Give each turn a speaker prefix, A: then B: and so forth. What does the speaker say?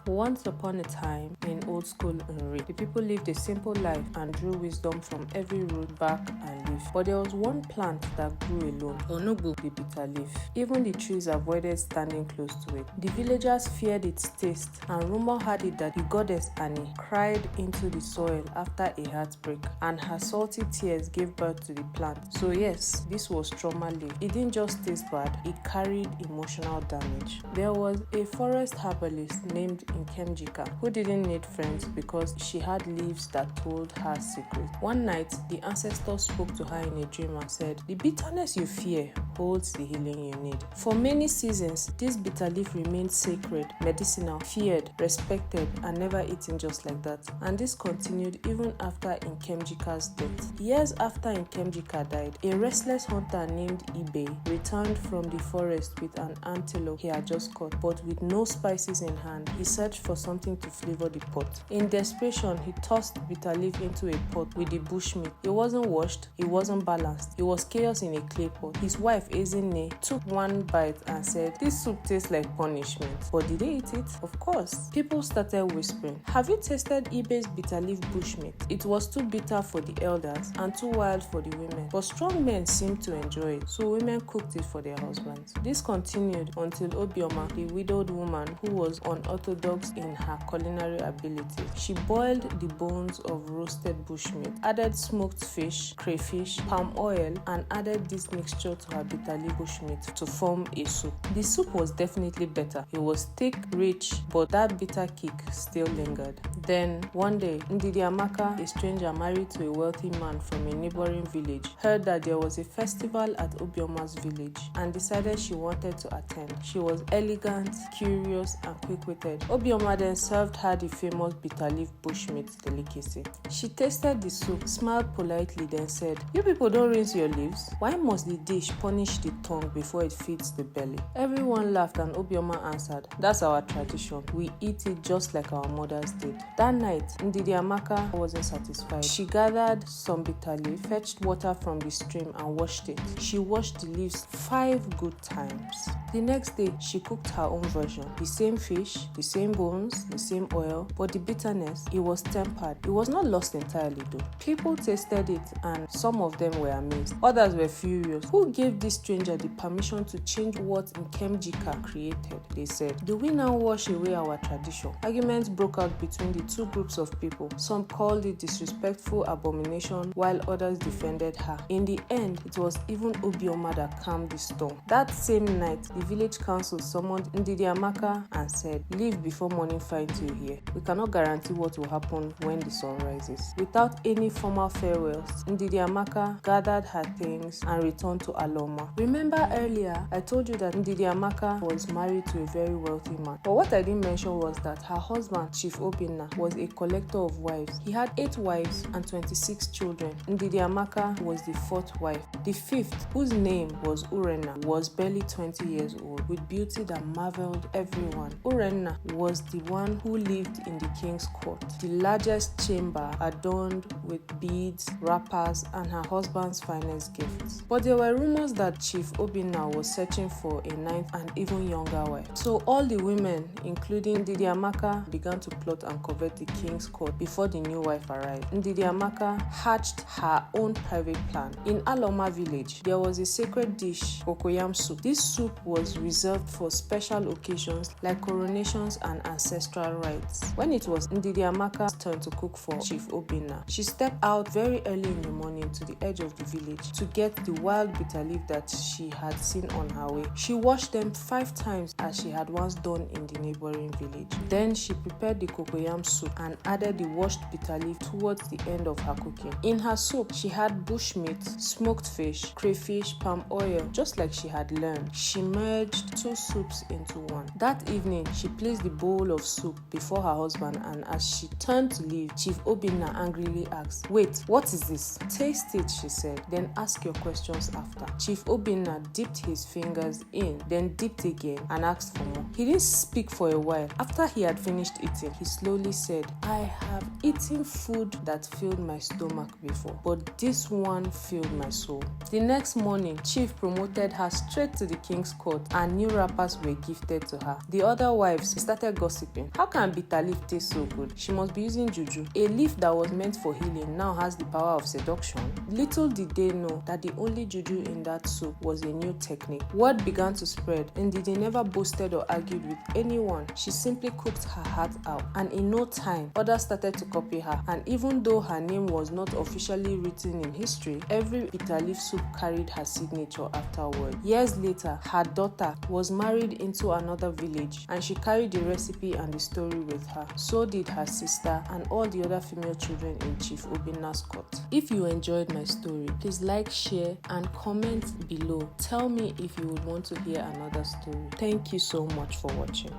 A: Once upon a time, in old school Nri, the people lived a simple life and drew wisdom from every root, bark, and leaf. But there was one plant that grew alone, Onugbu, the bitter leaf. Even the trees avoided standing close to it. The villagers feared its taste, and rumor had it that the goddess Ani cried into the soil after a heartbreak, and her salty tears gave birth to the plant. So yes, this was trauma leaf. It didn't just taste bad, it carried emotional damage. There was a forest herbalist named Nkemjika who didn't need friends because she had leaves that told her secrets. One night, the ancestor spoke to her in a dream and said, "The bitterness you fear holds the healing you need." For many seasons, this bitter leaf remained sacred, medicinal, feared, respected, and never eaten just like that. And this continued even after Nkemjika's death. Years after Nkemjika died, a restless hunter named Ibe returned from the forest with an antelope he had just caught, but with no spices in hand. He searched for something to flavor the pot. In desperation, he tossed bitter leaf into a pot with the bushmeat. It wasn't washed, it wasn't balanced, it was chaos in a clay pot. His wife, Ezinne, took one bite and said, "This soup tastes like punishment." But did they eat it? Of course. People started whispering, "Have you tasted Ibe's bitter leaf bushmeat? It was too bitter for the elders and too wild for the women. But strong men seemed to enjoy it, so women cooked it for their husbands." This continued until Obioma, the widowed woman who was unorthodox in her culinary abilities, she boiled the bones of roasted bushmeat, added smoked fish, crayfish, palm oil, and added this mixture to her bitter leaf bushmeat to form a soup. The soup was definitely better. It was thick, rich, but that bitter kick still lingered. Then, one day, Ndidi Amaka, a stranger married to a wealthy man from a neighboring village, heard that there was a festival at Obioma's village and decided she wanted to attend. She was elegant, curious, and quick-witted. Obioma then served her the famous bitter leaf bushmeat delicacy. She tasted the soup, smiled politely, then said, "You people don't rinse your leaves? Why must the dish punish the tongue before it feeds the belly?" Everyone laughed and Obioma answered, "That's our tradition. We eat it just like our mothers did." That night, Ndidi Amaka wasn't satisfied. She gathered some bitter leaf, fetched water from the stream and washed it. She washed the leaves 5 good times. The next day, she cooked her own version. The same fish, the same bones, the same oil, but the bitterness, it was tempered. It was not lost entirely though. People tasted it and some of them were amazed. Others were furious. Who gave this stranger the permission to change what Nkemjika created? They said. "Do we now wash away our tradition?" Arguments broke out between the two groups of people. Some called it disrespectful abomination while others defended her. In the end, it was even Obioma that calmed the storm. That same night, the village council summoned Ndidi Amaka and said, "Leave before morning finds you here. We cannot guarantee what will happen when the sun rises." Without any formal farewells, Ndidi Amaka gathered her things and returned to Aloma. Remember earlier, I told you that Ndidi Amaka was married to a very wealthy man. But what I didn't mention was that her husband, Chief Obinna, was a collector of wives. He had 8 wives and 26 children. Ndidi Amaka was the 4th wife. The 5th, whose name was Urenna, was barely 20 years old, with beauty that marveled everyone. Urenna was the one who lived in the king's court, the largest chamber adorned with beads, wrappers, and her husband's finest gifts. But there were rumors that Chief Obinna was searching for a 9th and even younger wife. So all the women, including Ndidi Amaka, began to plot and covet the king's court before the new wife arrived. Ndidi Amaka hatched her own private plan. In Aloma village, there was a sacred dish, cocoyam soup. This soup was reserved for special occasions like coronations and ancestral rites. When it was Ndidi Amaka's turn to cook for Chief Obinna, she stepped out very early in the morning to the edge of the village to get the wild bitter leaf that she had seen on her way. She washed them 5 times as she had once done in the neighboring village. Then she prepared the cocoyam soup and added the washed bitter leaf towards the end of her cooking. In her soup, she had bushmeat, smoked fish, crayfish, palm oil, just like she had learned. She merged 2 soups into one. That evening, she placed the bowl of soup before her husband, and as she turned to leave, Chief Obinna angrily asked, "Wait, what is this?" "Taste it," she said, "then ask your questions after." Chief Obinna dipped his fingers in, then dipped again and asked for more. He didn't speak for a while. After he had finished eating, he slowly said, "I have eaten food that filled my stomach before, but this one filled my soul." The next morning, Chief promoted her straight to the king's court and new wrappers were gifted to her. The other wives started gossiping. How can bitter leaf taste so good? She must be using juju. A leaf that was meant for healing now has the power of seduction. Little did they know that the only juju in that soup was a new technique. Word began to spread, and Ndidi never boasted or argued with anyone. She simply cooked her heart out, and in no time, others started to copy her. And even though her name was not officially written in history, every bitter leaf soup carried her signature afterward. Years later, her daughter was married into another village, and she carried the recipe and the story with her. So did her sister and all the other female children in Chief Obinna's court. If you enjoyed my story, please like, share, and comment below. Tell me if you would want to hear another story. Thank you so much for watching.